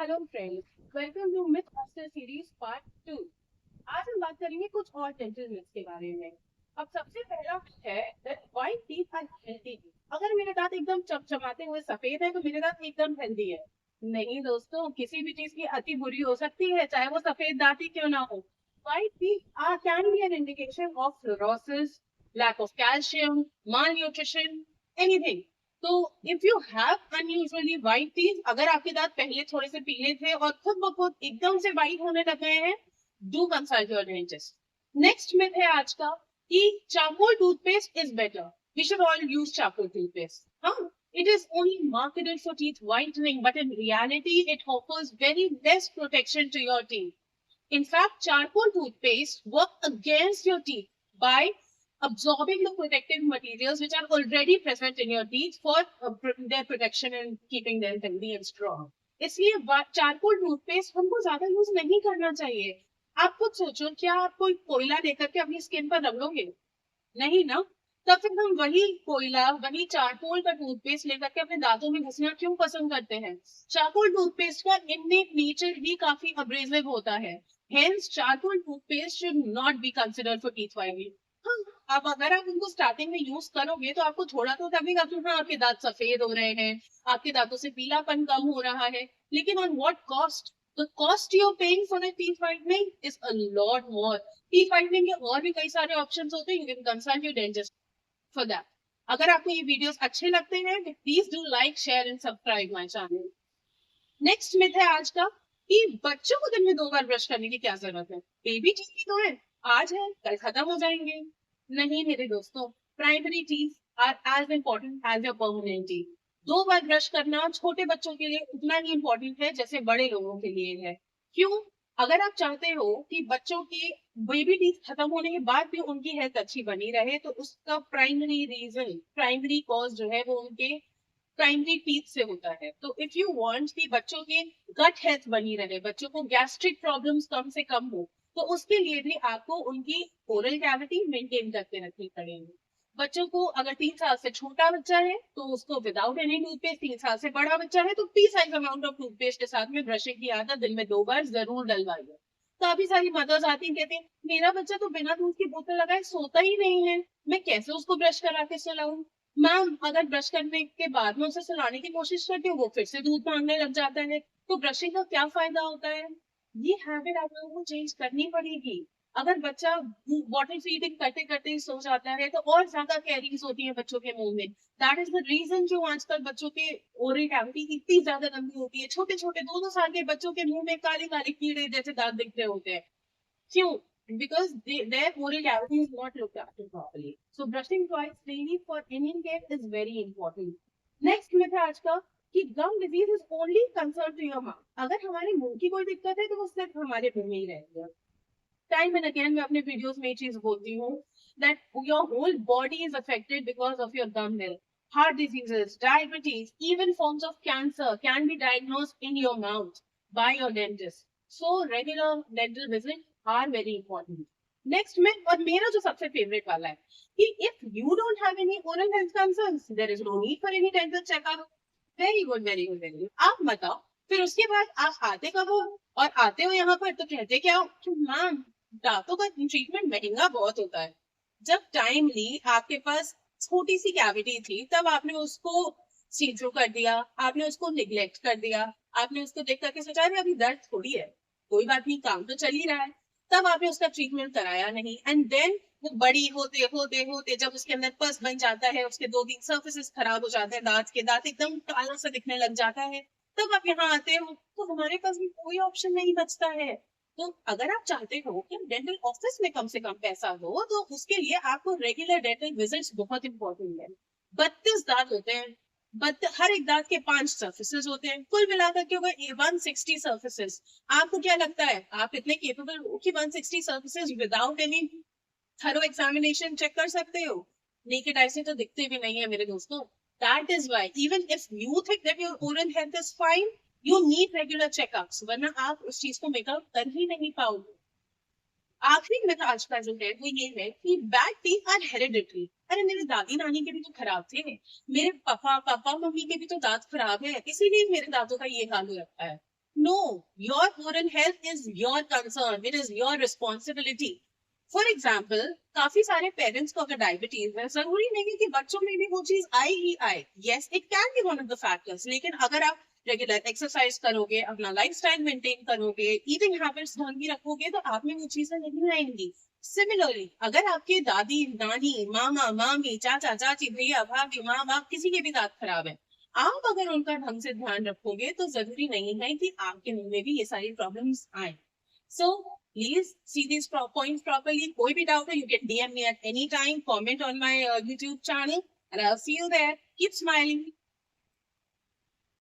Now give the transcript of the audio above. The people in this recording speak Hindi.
Hello friends, welcome to myth buster series part 2। आज हम बात करेंगे कुछ और डेंटल मिथ्स के बारे में। अब सबसे पहला myth है that white teeth are healthy. अगर मेरे दांत एकदम चमचमाते हुए सफेद है तो मेरे दांत एकदम हेल्दी है। नहीं दोस्तों, किसी भी चीज की अति बुरी हो सकती है, चाहे वो सफेद दांत ही क्यों ना हो। White teeth are can be an indication of fluorosis, lack of calcium, malnutrition, anything. तो if you have unusually white teeth, अगर आपके दांत पहले थोड़े से पीले थे और खुद ब खुद एकदम से व्हाइट होने लग गए हैं, do consult your dentist. Next myth है आज का कि charcoal toothpaste is better, we should all use charcoal toothpaste. हाँ, it is only marketed for teeth whitening, but in reality it offers very less protection to your teeth. In fact, charcoal toothpaste work against your teeth by absorbing the protective materials which are already present in your teeth for their protection and keeping them healthy and strong. इसलिए चारकोल टूथपेस्ट हमको ज्यादा यूज नहीं करना चाहिए। आप खुद सोचो, क्या आप कोई कोयला लेकर के अपनी स्किन पर रगड़ोगे? नहीं ना। तब फिर हम वही कोयला, वही चारकोल का टूथपेस्ट लेकर के अपने दांतों में घिसना क्यों पसंद करते हैं? चारकोल टूथपेस्ट का इननेट नेचर ही काफी अब्रेसिव होता है। Hence charcoal toothpaste should not be considered for teeth whitening. हाँ, अब अगर आप उनको स्टार्टिंग में यूज करोगे तो आपको थोड़ा तो लगेगा कि हाँ, आपके दांत सफेद हो रहे हैं, आपके दांतों से पीलापन कम हो रहा है, लेकिन on what cost? The cost you are paying for the teeth whitening is a lot more. Teeth whitening के और भी कई सारे ऑप्शंस होते हैं, you can consult your dentist for that. अगर आपको ये वीडियोस अच्छे लगते हैं तो please do like, share and subscribe my channel. Next myth है आज का कि बच्चों को दिन में 2 बार ब्रश करने की क्या जरूरत है, बेबी टीथ ही तो है, आज है कल खत्म हो जाएंगे। नहीं मेरे दोस्तों, primary teeth are as important as your permanent teeth. 2 बार ब्रश करना छोटे बच्चों के लिए उतना ही इम्पोर्टेंट है जैसे बड़े लोगों के लिए है। क्यों? अगर आप चाहते हो कि बच्चों की बेबी टीथ खत्म होने के बाद भी उनकी हेल्थ अच्छी बनी रहे, तो उसका प्राइमरी रीजन, प्राइमरी कॉज जो है वो उनके प्राइमरी टीथ से होता है। तो इफ यू वांट कि बच्चों के गट हेल्थ बनी रहे, बच्चों को गैस्ट्रिक प्रॉब्लम्स कम से कम हो, तो उसके लिए भी आपको उनकी ओरल कैविटी मेंटेन करके रखनी पड़ेगी। बच्चों को, अगर 3 साल से छोटा बच्चा है तो उसको विदाउट एनी टूथपेस्ट, 3 साल से बड़ा बच्चा है तो प्रीसाइज अमाउंट ऑफ टूथपेस्ट के साथ में ब्रशिंग की आदत दिन में 2 बार जरूर डलवाइए। काफी सारी मदर्स आती हैं, कहती हैं मेरा बच्चा तो बिना दूध की बोतल लगाए सोता ही नहीं है, मैं कैसे उसको ब्रश करा के सुलाऊं? मैम, अगर ब्रश करने के बाद में उसे सुलाने की कोशिश करती हूँ, वो फिर से दूध मांगने लग जाता है, तो ब्रशिंग का क्या फायदा होता है? ये हैबिट आप लोगों को चेंज करनी पड़ेगी। अगर बच्चा बॉटल फीडिंग करते करते ही सो जाता है तो और ज्यादा कैरीज होती है बच्चों के मुंह में। दैट इज द रीजन जो आजकल बच्चों के ओरल कैविटी इतनी ज्यादा गंदी होती है। छोटे छोटे 2-2 साल के बच्चों के मुंह में काले काले कीड़े जैसे दांत दिख रहे होते हैं। क्यों? Because their oral cavity is not looked after properly. So brushing twice daily for any kid is very important. Next myth है आज का कि gum disease is only concerned to your mouth. अगर हमारे मुंह की कोई दिक्कत है तो वो सिर्फ हमारे मुंह में ही रहेगी। टाइम एंड अगेन मैं अपने वीडियोस में ये चीज बोलती हूँ that your whole body is affected because of your gum health. Heart diseases, diabetes, even forms of cancer can be diagnosed in your mouth by your dentist. So regular dental visits are very important. Next myth, और मेरा जो सबसे फेवरेट वाला है कि if you don't have any oral health concerns, there is no need for any dental checkup. Very good, very good, very good. आप बताओ, फिर उसके बाद आप आते कब हो? और आते हो यहाँ पर तो कहते क्या हो कि मैम, दांतों का ट्रीटमेंट महंगा बहुत होता है। जब टाइमली आपके पास छोटी सी कैविटी थी तब आपने उसको सी थ्रू कर दिया, आपने उसको निग्लेक्ट कर दिया, आपने उसको देख करके सोचा अरे अभी दर्द थोड़ी है, कोई बात नहीं, काम तो चल ही रहा है। तब आपने उसका ट्रीटमेंट कराया नहीं, एंड देन वो बड़ी होते होते होते जब उसके अंदर पस बन जाता है, उसके 2-3 सर्फेसिस खराब हो जाते हैं, दांत के दांत एकदम काला सा दिखने लग जाता है, तब आप यहाँ आते हो तो हमारे पास भी कोई ऑप्शन नहीं बचता है। तो अगर आप चाहते हो कि डेंटल ऑफिस में कम से कम पैसा हो, तो उसके लिए आपको रेगुलर डेंटल विजिट्स बहुत इंपॉर्टेंट है। 32 दांत होते हैं, बट हर एक दांत के 5 सर्फेसिस होते हैं, कुल मिलाकर के होगा 160 सर्फेसिस। आपको क्या लगता है आप इतने केपेबल हो कि 160 surfaces without any thorough examination check कर सकते हो? नेकेड आई से तो दिखते भी नहीं है मेरे दोस्तों। That is why even if you think that your oral health is fine, you need regular checkups, वरना आप उस चीज को मेकअप कर ही नहीं पाओगे। आखिरी मिथ आज का जो है वो ये है कि बैड टीथ आर हेरिडिटरी। अरे मेरे दादी नानी के भी तो खराब थे, मेरे पापा पापा मम्मी के भी तो दांत खराब है, इसीलिए मेरे दांतों का ये हाल हो रखा है। No, your oral health is your concern. It is your responsibility. For example, काफी सारे पेरेंट्स को अगर डायबिटीज है, जरूरी नहीं है कि बच्चों में भी वो चीज आए ही आए. Yes, it can be one of the factors, लेकिन अगर आप रेगुलर एक्सरसाइज करोगे, अपना लाइफस्टाइल मेंटेन करोगे, ईटिंग हैबिट्स ढंग की रखोगे, तो आप में वो चीजें नहीं आएंगी. सिमिलरली, अगर आपके दादी, नानी, मामा, मामी, चाचा, चाची, भैया, भाभी, माँ बाप, किसी की भी दांत खराब है, आप अगर उनका ढंग से ध्यान रखोगे तो जरूरी नहीं है कि आपके मुंह में भी ये सारी प्रॉब्लम्स आए. So please see these points properly. कोई भी doubt है, you can DM me at any time. Comment on my YouTube channel, and I'll see you there. Keep smiling.